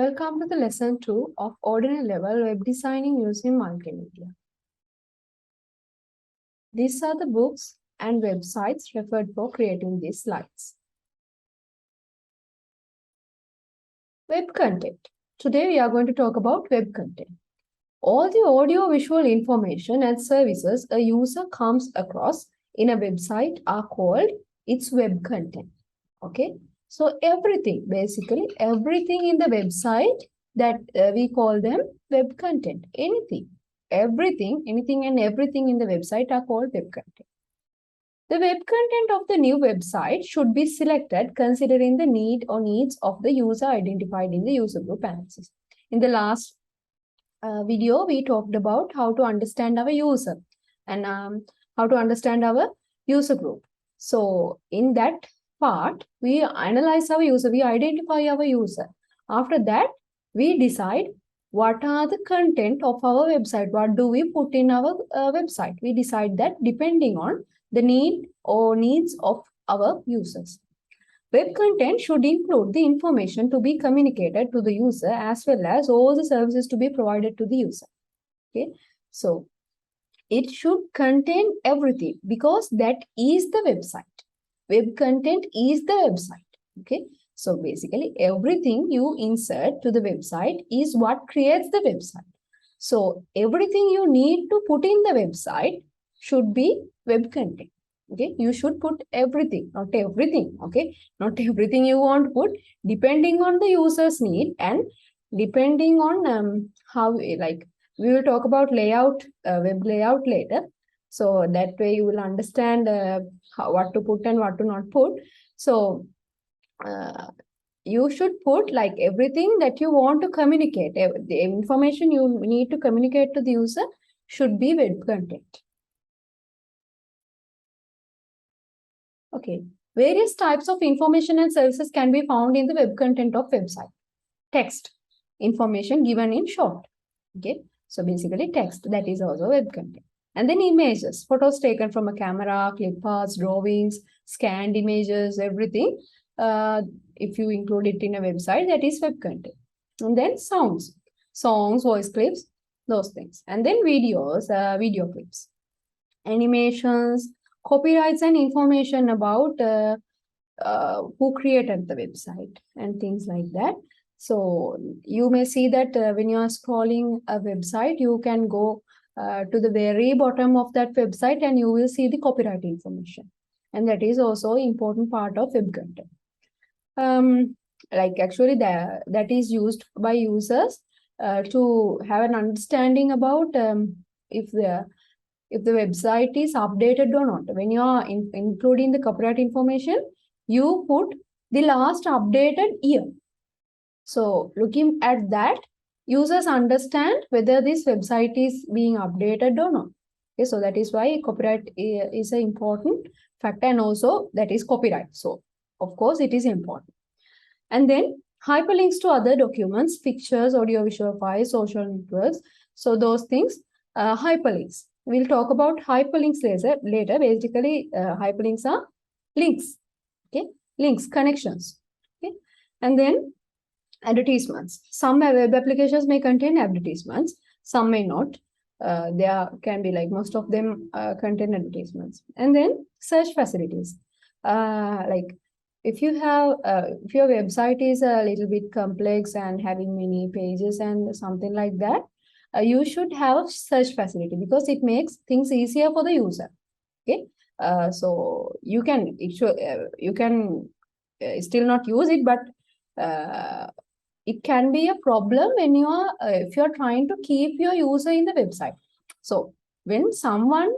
Welcome to the lesson 2 of ordinary level web designing using multimedia. These are the books and websites referred for creating these slides. Web content. Today we are going to talk about web content. All the audio-visual information and services a user comes across in a website are called its web content. Okay. So everything, basically everything in the website that we call them web content. Anything and everything in the website are called web content. The web content of the new website should be selected considering the need or needs of the user identified in the user group analysis. In the last video, we talked about how to understand our user and how to understand our user group. So in that part, we analyze our user, we identify our user. After that, we decide what are the content of our website, what do we put in our website. We decide that depending on the need or needs of our users. Web content should include the information to be communicated to the user as well as all the services to be provided to the user. Okay, so it should contain everything because that is the website. Web content is the website. Okay, so basically everything you insert to the website is what creates the website. So everything you need to put in the website should be web content. Okay, you should put everything, not everything. Okay, not everything you want to put, depending on the user's need and depending on how, like, we will talk about layout, web layout later. So that way you will understand what to put and what to not put. So you should put like everything that you want to communicate. The information you need to communicate to the user should be web content. Okay, various types of information and services can be found in the web content of website. Text, information given in short. Okay, so basically text, that is also web content. And then images, photos taken from a camera, clip arts, drawings, scanned images, everything. If you include it in a website, that is web content. And then sounds, songs, voice clips, those things. And then videos, video clips, animations, copyrights and information about who created the website and things like that. So you may see that when you are scrolling a website, you can go to the very bottom of that website and you will see the copyright information. And that is also an important part of web content. Like actually that is used by users to have an understanding about if the website is updated or not. When you are including the copyright information, you put the last updated year. So looking at that, users understand whether this website is being updated or not. Okay, so that is why copyright is an important factor, and also that is copyright. So of course it is important. And then hyperlinks to other documents, pictures, audiovisual files, social networks. So those things, hyperlinks. We'll talk about hyperlinks later. Basically, hyperlinks are links. Okay, links, connections. Okay, and then advertisements. Some web applications may contain advertisements, some may not. There can be, like, most of them contain advertisements. And then search facilities. Like if you have, if your website is a little bit complex and having many pages and something like that, you should have a search facility because it makes things easier for the user. Okay, so you can still not use it, but it can be a problem when you are if you are trying to keep your user in the website. So when someone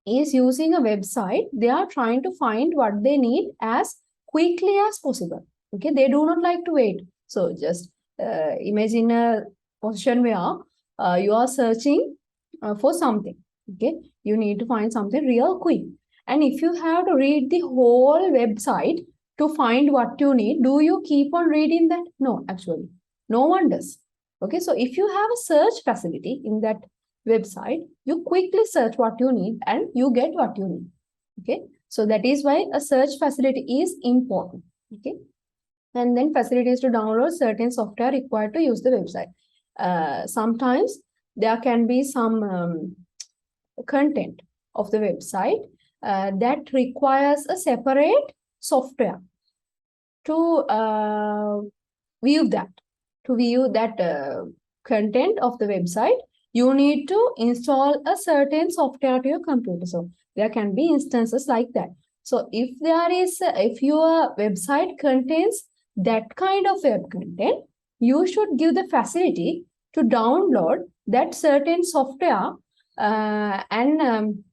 is using a website, they are trying to find what they need as quickly as possible. Okay, they do not like to wait. So just imagine a position where you are searching for something. Okay, you need to find something real quick, and if you have to read the whole website to find what you need, do you keep on reading that? No, actually, no one does. Okay, so if you have a search facility in that website, you quickly search what you need and you get what you need. Okay, so that is why a search facility is important. Okay, and then facilities to download certain software required to use the website. Sometimes there can be some content of the website that requires a separate software to view that. To view that content of the website, you need to install a certain software to your computer. So there can be instances like that. So if your website contains that kind of web content, you should give the facility to download that certain software, and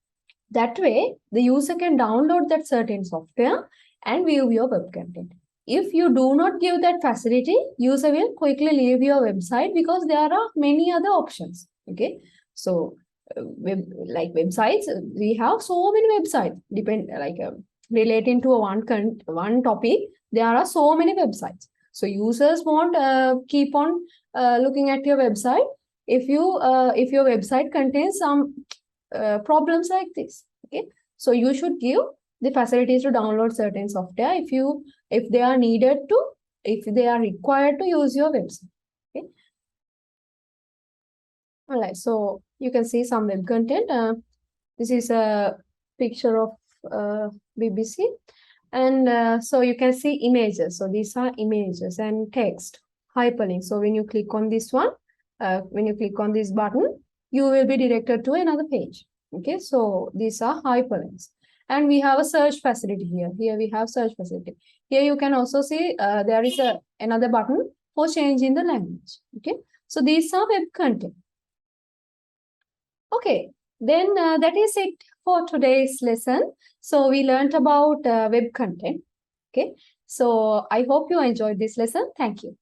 that way the user can download that certain software and view your web content. If you do not give that facility, user will quickly leave your website because there are many other options. Okay, so like websites, we have so many websites relating to one topic. There are so many websites. So users won't keep on looking at your website if your website contains some problems like this. Okay, so you should give the facilities to download certain software if they are required to use your website. Okay, all right, so you can see some web content. This is a picture of BBC, and so you can see images. So these are images and text hyperlink. So when you click on this one, when you click on this button, you will be directed to another page. Okay, so these are hyperlinks. And we have a search facility here. Here we have search facility. Here you can also see there is another button for changing the language. Okay, so these are web content. Okay, then that is it for today's lesson. So we learned about web content. Okay, so I hope you enjoyed this lesson. Thank you.